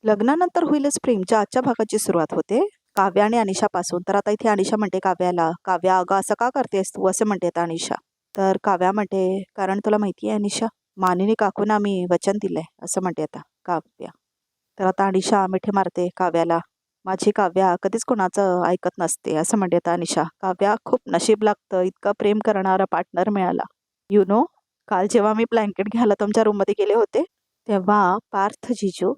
लग्नानंतर होईलच प्रेमच्या आजच्या भागाची सुरुवात होते काव्या आणि अनिशापासून. तर आता इथे अनिशा म्हणते काव्याला, काव्या अगं असं का करतेस तू, असं म्हणते आता अनिशा. तर काव्या म्हणते, कारण तुला माहिती आहे अनिशा, मानिनी काकूंना मी वचन दिलंय, असं म्हणते आता काव्या. तर आता अनिशा मिठी मारते काव्याला. माझी काव्या कधीच कोणाचं ऐकत नसते, असं म्हणते आता अनिशा. काव्या, खूप नशीब लागतं इतकं प्रेम करणारा पार्टनर मिळाला. काल जेव्हा मी ब्लँकेट घ्यायला तुमच्या रूममध्ये गेले होते, तेव्हा पार्थ जिजू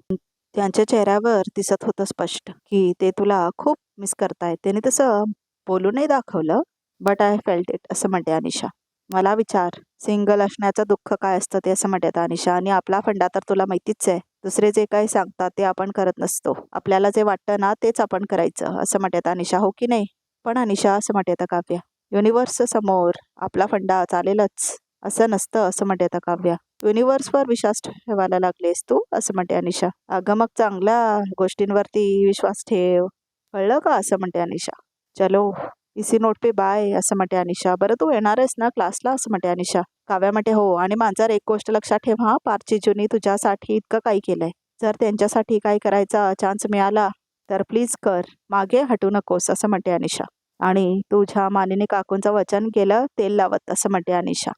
त्यांच्या चेहऱ्यावर दिसत होतं स्पष्ट की ते तुला खूप मिस करतायत. त्याने तसं बोलून नाही दाखवलं, बट आय फेल्ट इट, असं म्हणते अनिशा. मला विचार, सिंगल असण्याचं दुःख काय असतं ते, असं म्हणते अनिशा. आणि आपला फंडा तर तुला माहितीच आहे, दुसरे जे काही सांगतात ते आपण करत नसतो, आपल्याला जे वाटतं ना तेच आपण करायचं, असं म्हणते अनिशा. हो की नाही पण अनिशा, असं म्हणते काव्या. युनिव्हर्स समोर आपला फंडा चालेलच असं नसतं, असं म्हणते काव्या. युनिव्हर्सवर विश्वास ठेवायला लागलेस तू, असं म्हणते अनिशा. अगं मग चांगल्या गोष्टींवरती विश्वास ठेव, कळलं का, असं म्हणते अनिशा. चलो इसी नोट पे बाय, असं म्हणते अनिशा. बरं तू येणार आहेस ना क्लासला, असं म्हणते अनिशा. काव्या म्हणते हो, आणि मांजर एक गोष्ट लक्षात ठेव हा, पार्चिजूनी तुझ्यासाठी इतकं काही केलंय, जर त्यांच्यासाठी काही करायचा चान्स मिळाला तर प्लीज कर, मागे हटू नकोस, असं म्हणते अनिशा. आणि तुझ्या मानिनी काकूंचं वचन केलं तेल लावत, असं म्हणते अनिशा.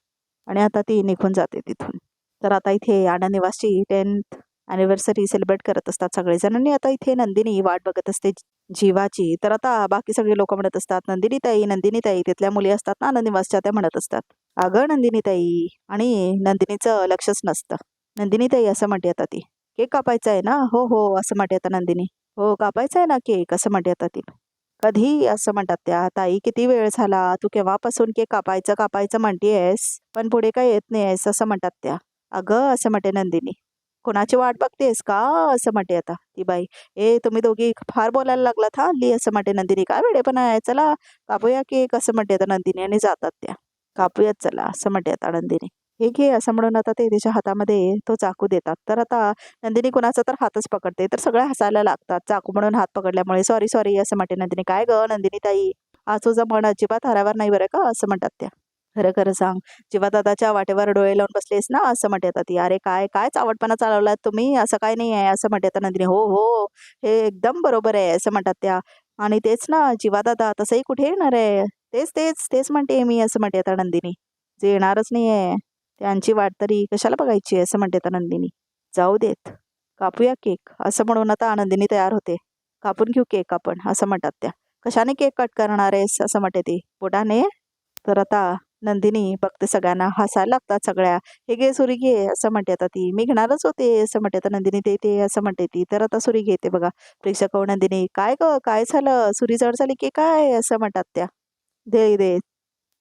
आणि आता ती निघून जाते तिथून. तर आता इथे आनंद निवासची 10th ॲनिव्हर्सरी सेलिब्रेट करत असतात सगळेजण. आणि आता इथे नंदिनी वाट बघत असते जीवाची. तर आता बाकी सगळे लोक म्हणत असतात नंदिनी ताई, नंदिनी ताई. तिथल्या मुली असतात ना आनंद निवासच्या, त्या म्हणत असतात अगं नंदिनी ताई. आणि नंदिनीचं लक्षच नसतं. नंदिनी ताई, असं म्हणते आता ती. केक कापायचा आहे ना, हो हो, असं म्हणते आता नंदिनी. हो कापायचा आहे ना केक, असं म्हणते आता ती. कधी, असं म्हणतात त्या. ताई किती वेळ झाला, तू केव्हापासून केक कापायचं कापायचं म्हणतेस, पण पुढे काय येत नाहीस, असं म्हणतात त्या. अगं, असं म्हणते नंदिनी. कोणाची वाट बघतेस का, असं म्हणते आता ती बाई. ए तुम्ही दोघी फार बोलायला लागलात हा हल्ली, असं म्हणते नंदिनी. काय वेळेपणा आहे, चला कापूया केक, असं म्हणते आता नंदिनी. आणि जातात त्या. कापूयात चला, असं म्हणते आता नंदिनी. हे घे, असं म्हणून आता ते तिच्या हातामध्ये तो चाकू देतात. तर आता नंदिनी कुणाचा तर हातच पकडते, तर सगळ्या हसायला लागतात. चाकू म्हणून हात पकडल्यामुळे. सॉरी सॉरी, असं म्हणते नंदिनी. काय ग नंदिनी ताई, आज तुझं मन अजिबात हरावर नाही बरं का, असं म्हणतात त्या. खरं खरं सांग, जेव्हा दादाच्या वाटेवर डोळे लावून बसलेस ना, असं म्हणते आता ती. अरे काय काय चावटपणा चालवलात तुम्ही, असं काय नाही आहे, असं म्हणते आता नंदिनी. हो हो, हे एकदम बरोबर आहे, असं म्हणतात त्या. आणि तेच ना जीवा दादा तसंही कुठे येणार आहे, तेच तेच तेच म्हणते मी, असं म्हणते आता नंदिनी. जे येणारच नाही आहे त्यांची वाट तरी कशाला बघायची, असं म्हणते आता नंदिनी. जाऊ देत, कापूया केक, असं म्हणून आता नंदिनी तयार होते. कापून घेऊ केक आपण, असं म्हणतात त्या. कशाने केक कट करणार आहेस, असं म्हणते ती. बोटाने. तर आता नंदिनी बघते सगळ्यांना, हसायला लागतात सगळ्या. हे घे सुरी घे, असं म्हणते आता ती. मी घेणारच होते, असं म्हणते आता नंदिनी. ते ते असं म्हणते ती. तर आता सुरी घेते बघा. प्रेक्षक नंदिनी, काय ग काय झालं, सुरी जड झाली की काय, असं म्हणतात त्या. दे दे,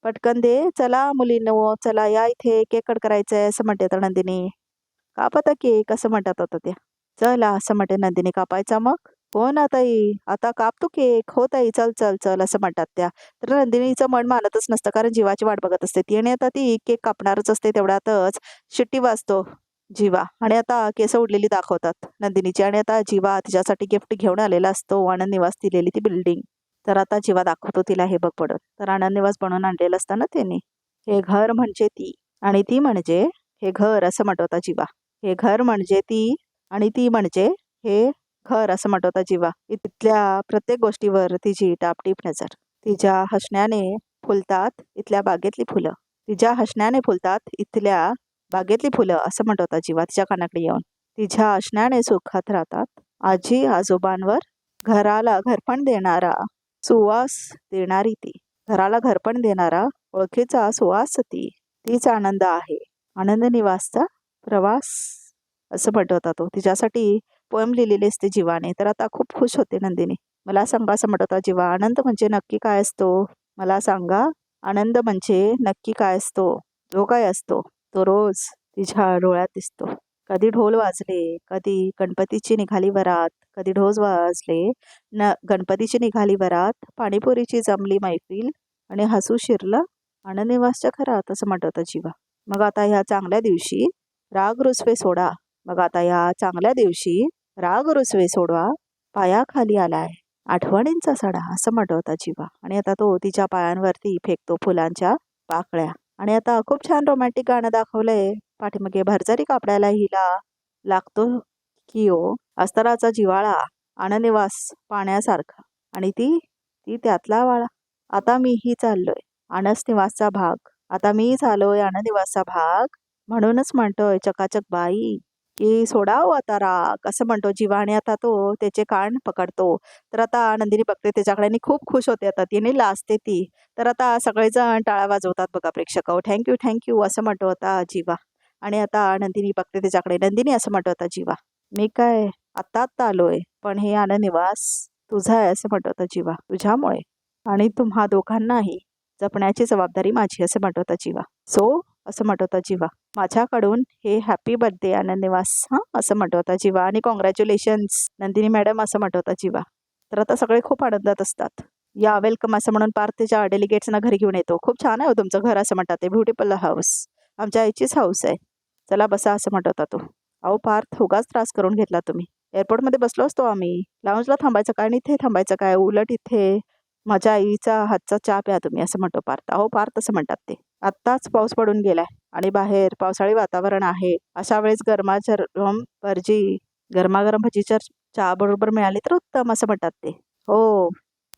पटकन दे, चला मुलींनो चला या इथे, केक कट करायचंय, असं म्हणते आता नंदिनी. काप आता केक, असं म्हणतात आता त्या. चला, असं म्हणते नंदिनी. कापायचा मग. हो ना ताई, आता काप तू केक. हो ताई, चल चल चल, असं म्हणतात त्या. तर नंदिनीचं मन मानतच नसतं, कारण जीवाची वाट बघत असते ती. आणि आता ती केक कापणारच असते, तेवढ्यातच शिट्टी वाजतो जीवा. आणि आता केस उडलेली दाखवतात नंदिनीची. आणि आता जीवा तिच्यासाठी गिफ्ट घेऊन आलेला असतो, आनंद निवास दिलेली ती बिल्डिंग. तर आता जीवा दाखवतो तिला हे बघ पडत. तर आनंद निवास बनवून आणलेलं असतं ना त्यांनी. हे घर म्हणजे ती, आणि ती म्हणजे हे घर, असं म्हणतो आता जीवा. हे घर म्हणजे ती, आणि ती म्हणजे हे घर, असं म्हणतो आता जीवा. इथल्या प्रत्येक गोष्टीवर तिची टापटीप नजर. तिच्या हसण्याने फुलतात इथल्या बागेतली फुलं. तिच्या हसण्याने फुलतात इथल्या बागेतली फुलं, असं म्हणतो आता जीवा तिच्या कानाकडे येऊन. तिच्या हसण्याने सुखात राहतात आजी आजोबांवर घराला घरपण देणारा सुवास देणारी ती. घराला घरपण देणारा ओळखीचा सुवास ती. तीच आनंद आहे, आनंद निवासचा प्रवास, असं म्हणतो होता तो. तिच्यासाठी पोएम लिहिलेली असते जीवाने. तर आता खूप खुश होते नंदिनी. मला सांगा, असं म्हणत होता जीवा, आनंद म्हणजे नक्की काय असतो, मला सांगा. आनंद म्हणजे नक्की काय असतो, जो काय असतो तो रोज तिच्या डोळ्यात दिसतो. कधी ढोल वाजले, कधी गणपतीची निघाली वरात, कधी ढोल वाजले गणपतीची निघाली वरात, पाणीपुरीची जमली मैफिल, आणि हसू शिरलं आनंद निवासच्या घरात, असं म्हणत होता जीवा. मग आता ह्या चांगल्या दिवशी राग रुसवे सोडा. मग आता या चांगल्या दिवशी राग रुसवे सोडवा, पायाखाली आलाय आठवणींचा सडा, असं म्हणत होता जीवा. आणि आता तो तिच्या पायांवरती फेकतो फुलांच्या पाकळ्या. आणि आता खूप छान रोमॅन्टिक गाणं दाखवलंय. पाठीमागे भरजरी कापडायला हिला लागतो की ओ, अस्तराचा जिव्हाळा आननिवास पाण्यासारखा आणि ती ती त्यातला वाळा. आता मीही चाललोय आनस निवासचा भाग. आता मी झालोय आनंदनिवासचा भाग. म्हणूनच म्हणतोय चकाचक बाई की सोडाव आता राग असं म्हणतो जीवा. आणि आता तो त्याचे कान पकडतो. तर आता नंदिनी बघते त्याच्याकडे आणि खूप खुश होते. आता तिने लाजते ती. तर आता सगळेजण टाळ्या वाजवतात बघा प्रेक्षक. थँक्यू थँक्यू असं म्हणतो आता जीवा. आणि आता नंदिनी बघते त्याच्याकडे. नंदिनी असं म्हणतो आता जीवा, मी काय आत्ता आत्ता आलोय पण हे आनंदनिवास तुझा आहे असं म्हणतो आता जीवा. तुझ्यामुळे आणि तुम्हा दोघांनाही जपण्याची जबाबदारी माझी असं म्हणतो आता जीवा. सो असं म्हणतो आता जीवा, माझ्याकडून हे हॅपी बर्थडे आनंदनिवास हां असं म्हणतो आता जीवा. आणि कॉंग्रॅच्युलेशन्स नंदिनी मॅडम असं म्हणतो आता जीवा. तर आता सगळे खूप आनंदात असतात. या वेलकम असं म्हणून पार्थ त्याच्या डेलिगेट्सना घरी घेऊन येतो. खूप छान आहे हो तुमचं घर असं म्हणतात ते. ब्युटिफुल हाऊस, आमच्या आईचीच हाऊस आहे. चला बसा असं म्हणत होता तो. अहो पार्थ उगाच त्रास करून घेतला तुम्ही. एअरपोर्टमध्ये बसलो असतो आम्ही. लाऊंजला थांबायचं काय आणि इथे थांबायचं काय. उलट इथे माझ्या आईचा हातचा चहा प्या तुम्ही असं म्हणतो पार्थ. अहो पार्थ असं म्हणतात ते. आत्ताच पाऊस पडून गेलाय आणि बाहेर पावसाळी वातावरण आहे. अशा वेळेस गरमागरम भजी गरमागरम भजीच्या चहा बरोबर मिळाली तर उत्तम असं म्हणतात ते. हो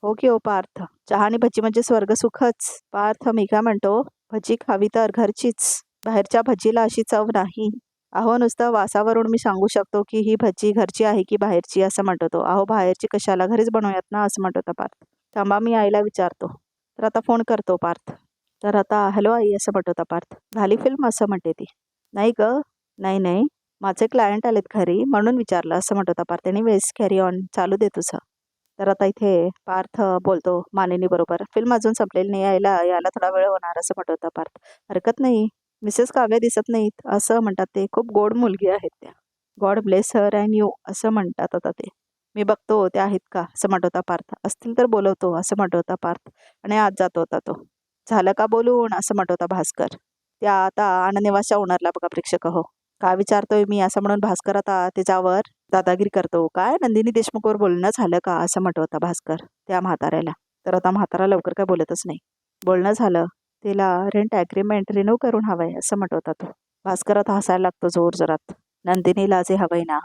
हो की हो पार्थ. चहा आणि भजी म्हणजे स्वर्ग सुखच. पार्थ मी काय म्हणतो, भजी खावी तर घरचीच. बाहेरच्या भजीला अशी चव नाही. अहो नुसतं वासावरून मी सांगू शकतो की ही भजी घरची आहे की बाहेरची असं म्हणतो तो. अहो बाहेरची कशाला, घरीच बनवूयात ना असं म्हणतो होता पार्थ. थांबा मी आईला विचारतो. तर आता फोन करतो पार्थ. तर आता हॅलो आई असं म्हणतो होता पार्थ. झाली फिल्म असं म्हणते ती. नाही ग, नाही नाही, माझे क्लायंट आलेत घरी म्हणून विचारलं असं म्हणतो होता पार्थ. एनिवेज कॅरी ऑन, चालू दे तुझं. तर आता इथे पार्थ बोलतो मानिनी बरोबर, फिल्म अजून संपलेली नाही, यायला यायला थोडा वेळ होणार असं म्हणतो होता पार्थ. हरकत नाही, मिसेस काव्या दिसत नाहीत असं म्हणतात ते. खूप गोड मुलगी आहेत त्या. God bless her and you असं म्हणतात आता ते. मी बघतो ते आहेत का असं म्हणत होता पार्थ. असतील तर बोलवतो असं म्हणत होता पार्थ. आणि आज जातो होता तो. झालं का बोलून असं म्हणत होता भास्कर. त्या आता आनंदनिवासच्या ओनरला बघा प्रेक्षक हो. काय विचारतोय मी असं म्हणून भास्कर आता त्याच्यावर दादागिरी करतो. काय नंदिनी देशमुखवर बोलणं झालं का असं म्हणत होता भास्कर त्या म्हाताऱ्याला. तर आता म्हातारा लवकर काय बोलतच नाही. बोलणं झालं, तिला रेंट ॲग्रीमेंट रिन्यू करून हवंय असं म्हणत होता तो. भास्कर आता हसायला लागतो जोर जोरात. नंदिनीला जे हवंय ना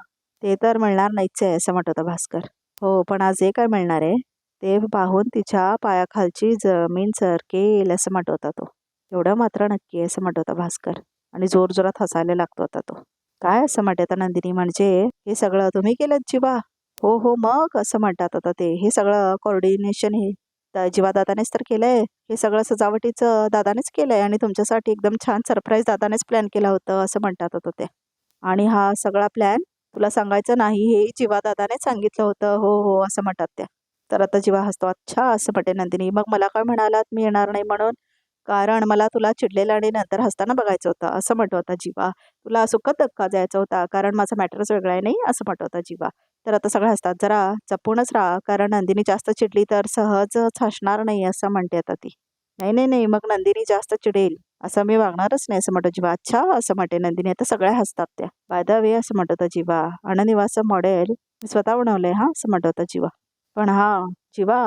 ते तर मिळणार नाहीच आहे असं म्हणत होता भास्कर. हो पण आज जे काय मिळणार आहे ते पाहून तिच्या पायाखालची जमीन सरकेल असं म्हणत होता तो. एवढं मात्र नक्की आहे असं म्हणत होता भास्कर. आणि जोर जोरात हसायला लागतो होता तो. काय असं म्हणतात नंदिनी, म्हणजे हे सगळं तुम्ही केलं जीवा? हो हो मग असं म्हणतात आता ते. हे सगळं कोऑर्डिनेशन हे जीवा दादानेच तर केलंय. हे सगळं सजावटीचं दादानेच केलंय आणि तुमच्यासाठी एकदम छान सरप्राईज दादानेच प्लॅन केलं होतं असं म्हणतात आता ते. आणि हा सगळा प्लॅन तुला सांगायचं नाही हे जीवा दादानेच सांगितलं होतं. हो हो असं म्हणतात त्या. तर आता जीवा हसतो. अच्छा असं म्हणते नंदिनी. मग मला काय म्हणालात मी येणार नाही म्हणून? कारण मला तुला चिडलेलं आणि नंतर हसताना बघायचं होतं असं म्हणतो होता जीवा. तुला सुखद धक्का द्यायचा होता कारण माझा मॅटरच वेगळा आहे नाही असं म्हणतो होता जीवा. तर आता सगळं हसतात. जरा जपूनच राहा कारण नंदिनी जास्त चिडली तर सहजच हसणार नाही असं म्हणते आता ती. नाही नाही नाही, मग नंदिनी जास्त चिडेल असं मी वागणारच नाही असं म्हणतो जीवा. अच्छा असं म्हणते नंदिनी. आता सगळ्या हसतात त्या. बाय द वे असं म्हणतो होता जीवा, आनंदनिवासचं मॉडेल मी स्वतः बनवलंय हा असं म्हणतो होता जीवा. पण हा जीवा,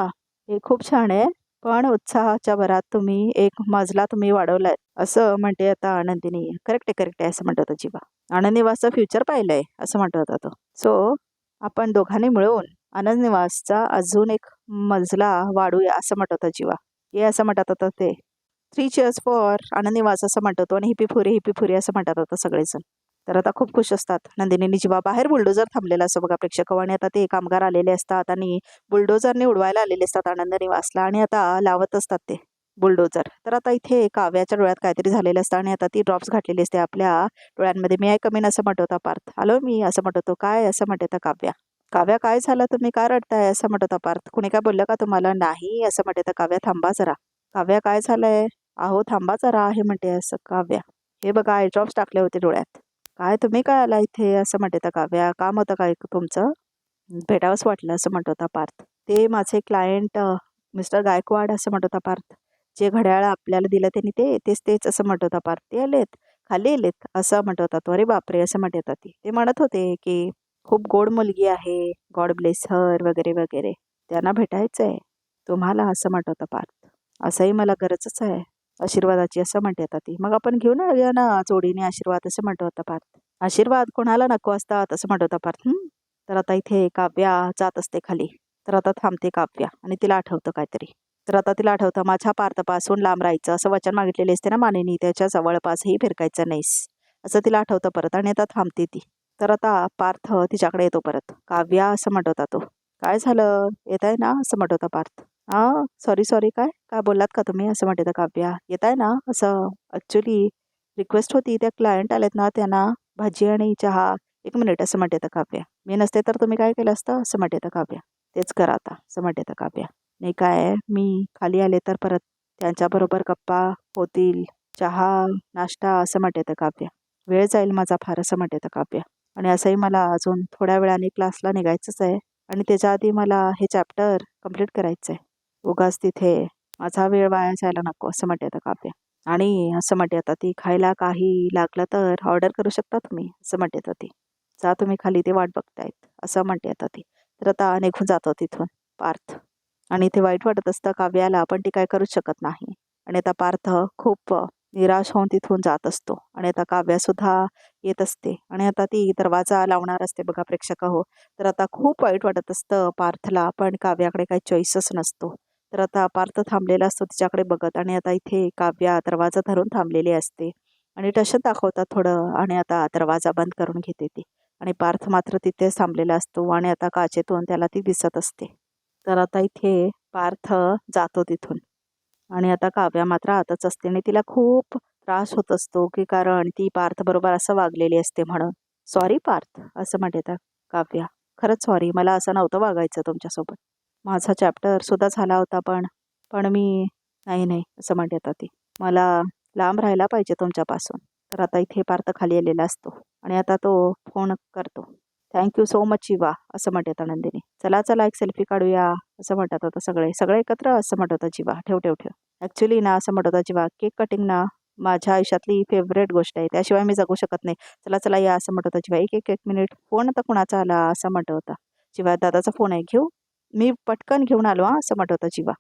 हे खूप छान आहे पण उत्साहाच्या भरात तुम्ही एक मजला तुम्ही वाढवलाय असं म्हणते आता नंदिनी. करेक्ट आहे करेक्ट आहे असं म्हणतो होता जीवा. आनंदनिवासचं फ्युचर पाहिलंय असं म्हणतो होता तो. सो आपण दोघांनी मिळून आनंदनिवासचा अजून एक मजला वाढूया असं म्हणत होता जीवा. हे असं म्हणतात होतं ते. 3 चीअर्स फॉर आनंदनिवास असं म्हणत होतो आणि हिप्पी फुरी असं म्हणतात होतं सगळेजण. तर आता खूप खुश असतात नंदिनी जीवा. बाहेर बुलडोजर थांबलेला असं बघा प्रेक्षक. आणि आता ते कामगार आलेले असतात आणि बुलडोजरने उडवायला आलेले असतात आनंदनिवासला आणि आता लावत असतात ते बुलडोजर. तर आता इथे काव्याच्या डोळ्यात काहीतरी झालेलं असतं आणि आता ती ड्रॉप्स घातलेली असते आपल्या डोळ्यांमध्ये. मी कमीन असं म्हणत होता पार्थ. आलो मी असं म्हणत होतो. काय असं म्हणत होता काव्या. काव्या काय झालं, तुम्ही काय रडताय असं म्हणत होता पार्थ. कुणी काय बोललं का तुम्हाला? नाही असं म्हणत होता काव्या. थांबा जरा. काव्या काय झालंय? अहो थांबा जरा आहे म्हणते असं काव्या. हे बघा आय ड्रॉप्स टाकले होते डोळ्यात. काय तुम्ही काय आला इथे असं म्हणते होता काव्या. काम होतं काय तुमचं? भेटावंच वाटलं असं म्हणत होता पार्थ. ते माझे क्लायंट मिस्टर गायकवाड असं म्हणत होता पार्थ. जे घड्याळ आपल्याला दिलं त्यांनी तेच तेच असं म्हणत होता पार्थ. ते आलेत खाली आलेत असं म्हणत होता तो. अरे बापरे असं म्हणत होता ती. ते म्हणत होते की खूप गोड मुलगी आहे, गॉड ब्लेस हर वगैरे वगैरे, त्यांना भेटायचं आहे तुम्हाला असं म्हणत होता पार्थ. असंही मला गरजच आहे आशीर्वादाची असं म्हणते आता ती. मग आपण घेऊन येऊया ना जोडीने आशीर्वाद असं म्हणत होता पार्थ. आशीर्वाद कोणाला नको असतात असं म्हणत होता पार्थ. तर आता इथे काव्या जात असते खाली. तर आता थांबते काव्या आणि तिला आठवतं काहीतरी. तर आता तिला आठवतं, माझ्या पार्थपासून लांब राहायचं असं वचन मागितलेले असते ना मानेनी, त्याच्या जवळपासही फिरकायचं नाहीस असं तिला आठवतं परत. आणि आता थांबते ती. तर आता पार्थ तिच्याकडे येतो परत. काव्या असं म्हणत होता तो. काय झालं, येत आहे ना असं म्हणत होता पार्थ. सॉरी सॉरी, काय काय बोललात का तुम्ही असं म्हणत होता काव्या. येत आहे ना असं. ॲक्च्युली रिक्वेस्ट होती, त्या क्लायंट आलेत ना त्यांना भाजी आणि चहा. 1 मिनिट असं म्हणते तर काव्या. मी नसते तर तुम्ही काय केलं असतं असं म्हणते तर काव्या. तेच करा आता असं म्हणते तर काव्या. नाही काय, मी खाली आले तर परत त्यांच्याबरोबर गप्पा होतील, चहा नाश्ता असं म्हणते तर काव्या. वेळ जाईल माझा फार असं म्हणते तर काव्या. आणि असंही मला अजून थोड्या वेळाने क्लासला निघायचंच आहे आणि त्याच्या आधी मला हे चॅप्टर कंप्लीट करायचं आहे. उगाच तिथे माझा वेळ वाया जायला नको असं म्हणते तर काव्या. आणि असं म्हणते आता ती, खायला काही लागलं तर ऑर्डर करू शकता तुम्ही असं म्हणते तर ती. जा तुम्ही खाली, ते वाट बघतायत असं म्हणते आता ती. तर आता निघून जातो तिथून पार्थ. आणि ते वाईट वाटत असतं काव्याला, पण ती काय करूच शकत नाही. आणि आता पार्थ खूप निराश होऊन तिथून जात असतो. आणि आता काव्यासुद्धा येत असते आणि आता ती दरवाजा लावणार असते बघा प्रेक्षक हो. तर आता खूप वाईट वाटत असतं पार्थला, पण काव्याकडे काही चॉईसच नसतो. तर आता पार्थ थांबलेला असतो तिच्याकडे बघत. आणि आता इथे काव्या दरवाजा धरून थांबलेली असते आणि टशन दाखवतात थोडं. आणि आता दरवाजा बंद करून घेते ती. आणि पार्थ मात्र तिथेच थांबलेला असतो आणि आता काचेतून त्याला ती दिसत असते. तर आता इथे पार्थ जातो तिथून. आणि आता काव्या मात्र आतच असते आणि तिला खूप त्रास होत असतो, की कारण ती पार्थ बरोबर असं वागलेली असते म्हणून. सॉरी पार्थ असं म्हणते त्या काव्या. खरंच सॉरी, मला असं नव्हतं वागायचं तुमच्यासोबत. माझा चॅप्टर सुद्धा झाला होता, पण पण मी नाही नाही असं म्हणते आता ती. मला लांब राहायला पाहिजे तुमच्यापासून. तर आता इथे पार्थ खाली आलेला असतो आणि आता तो फोन करतो. थँक्यू सो मच शिवा असं म्हणते आता नंदिनी. चला चला एक सेल्फी काढूया असं म्हणतात आता सगळे सगळे एकत्र असं म्हणत होता जीवा. ठेव ठेव ठेव. ॲक्च्युली ना असं म्हणत होता जीवा, केक कटिंग ना माझ्या आयुष्यातली फेवरेट गोष्ट आहे, त्याशिवाय मी जगू शकत नाही. चला चला या असं म्हणत होता जीवा. एक एक 1 मिनिट, फोन आता कुणाचा आला असं म्हणत होता जीवा. दादाचा फोन आहे, घेऊ मी पटकन घेऊन आलो असं म्हणत होता जीवा.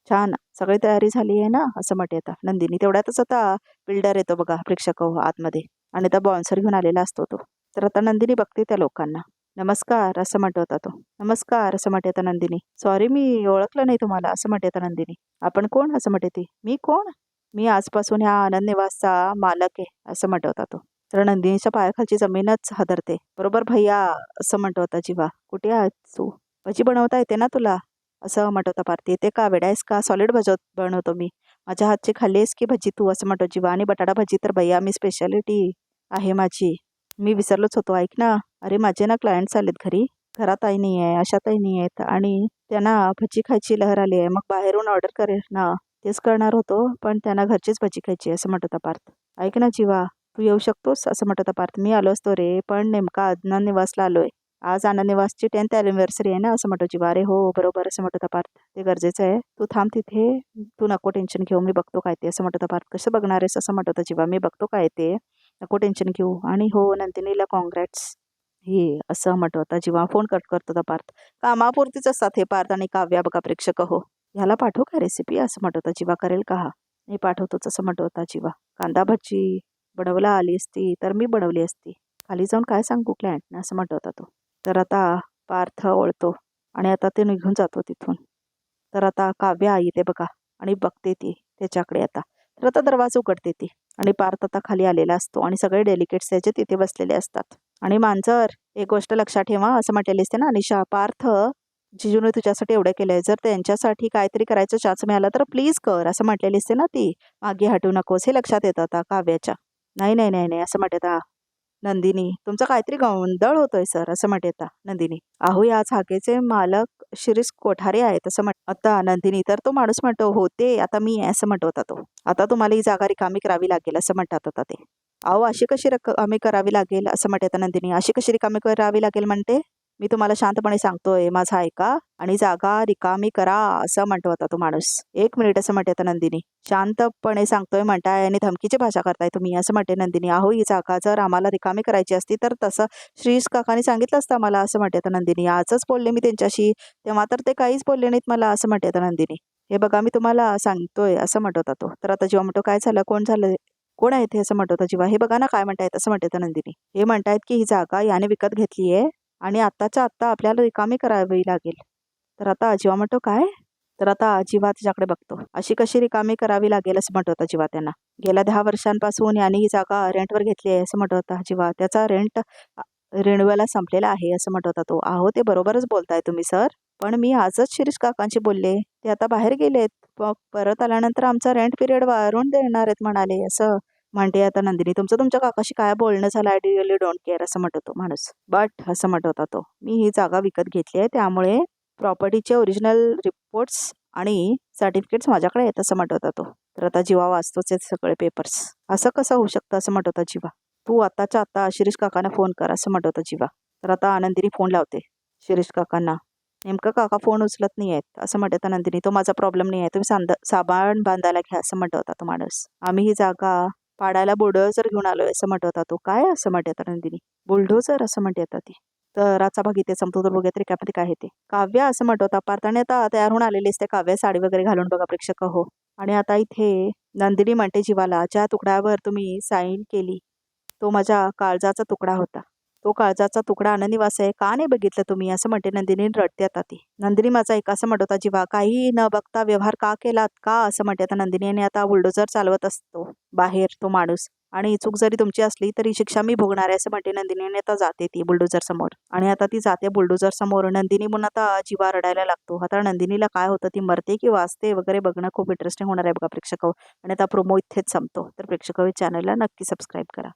छान, सगळी तयारी झाली आहे ना असं म्हणते आता नंदिनी. तेवढ्यातच आता बिल्डर येतो बघा प्रेक्षक हो आतमध्ये. आणि आता बॉन्सर घेऊन आलेला असतो तो. तर आता नंदिनी बघते त्या लोकांना. नमस्कार असं म्हणत होता तो. नमस्कार असं म्हणते आता नंदिनी. सॉरी मी ओळखलं नाही तुम्हाला असं म्हणते आता नंदिनी. आपण कोण असं म्हणते ती. मी कोण, मी आजपासून ह्या आनंद निवासचा मालक आहे असं म्हणत होता तो. तर नंदिनीच्या पायाखालची जमीनच हादरते. बरोबर भैया असं म्हणत होता जीवा. कुठे आहात तू, भजी बनवता येते ना तुला असं म्हणत होता पार्थ. येते का, वेडायस का, सॉलिड बनवतो मी. माझ्या हातची खाल्लीस की भजी तू असं म्हणतो जीवा. आणि बटाटा भजी तर भैया मी स्पेशालिटी आहे माझी. मी विसरलोच होतो, ऐक ना. अरे माझे ना क्लायंट्स आलेत घरी. घरात आई नाही आहे, आशाताई नाही आहेत आणि त्यांना भजी खायची लहर आली आहे. मग बाहेरून ऑर्डर करेल ना. तेच करणार होतो, पण त्यांना घरचीच भजी खायची असं म्हणत होता पार्थ. ऐक ना जीवा, तू येऊ शकतोस असं म्हणत होता पार्थ. मी आलो असतो रे, पण नेमका आनंद निवासला आलोय. आज आनंद निवासची 10th अॅनिव्हर्सरी आहे ना असं म्हणतो जीवा. अरे हो बरोबर असं म्हणत होता पार्थ. ते गरजेचं आहे, तू थांब तिथे. तू नको टेन्शन घेऊ, मी बघतो काय ते असं म्हणत होता पार्थ. कसं बघणार आहेस असं म्हणत होता जीवा. मी बघतो काय ते, नको टेन्शन घेऊ. आणि हो नंदिनीला कॉन्ग्रॅट्स हे असं म्हणत होता जीवा. फोन कट करत होता पार्थ. कामापुरतीच असतात हे पार्थ आणि काव्या बघा प्रेक्षक हो. ह्याला पाठवू का रेसिपी असं म्हणत होता जीवा. करेल का हा, नाही पाठवतोच असं म्हणत होता जीवा. कांदा भजी बनवला आली असती तर मी बनवली असती, खाली जाऊन काय सांगू क्लायंटना असं म्हणत होता तो. तर आता पार्थ ओळतो आणि आता ते निघून जातो तिथून. तर आता काव्या येते बघा आणि बघते ती त्याच्याकडे आता. तर आता दरवाजा उघडते ती आणि पार्थ आता खाली आलेला असतो आणि सगळे डेलिकेट्स त्याचे तिथे बसलेले असतात. आणि मांजर, एक गोष्ट लक्षात ठेवा असं म्हटलेली असते ना अनिशा. पार्थ, जिजूने तुझ्यासाठी एवढं केलंय, जर त्यांच्यासाठी काहीतरी करायचं चान्स मिळाला तर प्लीज कर असं म्हटलेली असते ना ती. मागे हटू नकोस, हे लक्षात येतं आता काव्याच्या. नाही नाही नाही नाही असं म्हणते आता नंदिनी. तुमचा काहीतरी गोंधळ होतोय सर असं म्हणते आता नंदिनी. अहो या जागेचे मालक शिरीष कोठारे आहेत असं आता नंदिनी. तर तो माणूस म्हणतो, होते आता मी आहे असं म्हणतो होता तो. आता तुम्हाला ही जागा रिकामी करावी लागेल असं म्हणतात होता ते. अहो अशी कशी रिकामी करावी लागेल असं म्हणते आता नंदिनी. अशी कशी रिकामी करावी लागेल म्हणते, मी तुम्हाला शांतपणे सांगतोय, माझा ऐका आणि जागा रिकामी करा असं म्हणतो होता तो माणूस. 1 मिनिट असं म्हणते आता नंदिनी. शांतपणे सांगतोय म्हणताय आणि धमकीची भाषा करताय तुम्ही असं म्हणते नंदिनी. अहो ही जागा जर आम्हाला रिकामी करायची असती तर तसं श्रीष काकांनी सांगितलं असतं मला असं म्हणते आता नंदिनी. आजच बोलले मी त्यांच्याशी, तेव्हा तर ते काहीच बोलले नाहीत मला असं म्हणते आता नंदिनी. हे बघा मी तुम्हाला सांगतोय असं म्हणत होता तो. तर आता जेव्हा म्हणतो काय झालं, कोण झालं, कोण आहे ते असं म्हणत होता जीवा. हे बघा ना काय म्हणतायत असं म्हणते आता नंदिनी. हे म्हणतायत की ही जागा याने विकत घेतली आहे आणि आत्ताच्या आत्ता आपल्याला रिकामी करावी लागेल. तर आता अजिवा म्हणतो काय? तर आता अजिवा तिच्याकडे बघतो. अशी कशी रिकामी करावी लागेल असं म्हणत होता अजिवा त्यांना. गेल्या 10 वर्षांपासून यांनी ही जागा रेंटवर घेतली आहे असं म्हणत होता अजिवा. त्याचा रेंट रिन्युअल संपलेला आहे असं म्हणत होता तो. अहो ते बरोबरच बोलताय तुम्ही सर. पण मी आजच शिरीष काकांशी बोलले. ते आता बाहेर गेलेत. परत आल्यानंतर आमचा रेंट पिरियड वाढवून देणार आहेत म्हणाले असं म्हणते आता नंदिनी. तुमचं तुमच्या काकाशी काय बोलणं झालं, आय रिअली डोंट केअर असं म्हणत होतो माणूस. बट असं म्हणत होता तो, मी ही जागा विकत घेतली आहे त्यामुळे प्रॉपर्टीचे ओरिजिनल रिपोर्ट्स आणि सर्टिफिकेट्स माझ्याकडे आहेत असं म्हणत होता तो. तर आता जीवा वाचतोच आहेत सगळे पेपर्स. असं कसं होऊ शकतं असं म्हणत होता जीवा. तू आत्ताच्या आत्ता शिरीष काकांना फोन कर असं म्हणत होता जीवा. तर आता नंदिनी फोन लावते शिरीष काकांना. नेमकं काका फोन उचलत नाही आहेत असं म्हणत होता नंदिनी. तो माझा प्रॉब्लेम नाही आहे, तुम्ही साबण बांधायला घ्या असं म्हणत होता तो माणूस. आम्ही ही जागा पाडायला बुलडोझर घेऊन आलोय असं म्हणत होता तो. काय असं म्हणत होता नंदिनी. बुलडोझर असं म्हणत होता ती. तर आजचा भाग इथे संपतो. तर बघूया तरी काय काय आहे ते. काव्य असं म्हणत होता पार्थाने आता तयार होऊन आलेली असते काव्य साडी वगैरे घालून बघा प्रेक्षक हो. आणि आता इथे नंदिनी म्हणते जीवाला, ज्या तुकड्यावर तुम्ही साईन केली तो माझ्या काळजाचा तुकडा होता. तो काळजाचा तुकडा आनंदनिवास आहे, का नाही बघितलं तुम्ही असं म्हणते नंदिनी. रडते आता ती. नंदिनी माझा एक असं म्हणत होता जीवा, काही न बघता व्यवहार का केलात का असं म्हणते आता नंदिनी. आणि आता बुलडोझर चालवत असतो बाहेर तो माणूस. आणि चूक जरी तुमची असली तरी शिक्षा मी भोगणार आहे असं म्हणते नंदिनी. आणि आता जाते ती बुलडोझर समोर. आणि आता ती जाते बुलडोझर समोर. नंदिनी म्हणून आता जीवा रडायला लागतो. आता नंदिनीला काय होतं, ती मरते की वाचते वगैरे बघणं खूप इंटरेस्टिंग होणार आहे बघा प्रेक्षक. आणि आता प्रोमो इथेच संपतो. तर प्रेक्षक चॅनलला नक्की सबस्क्राईब करा.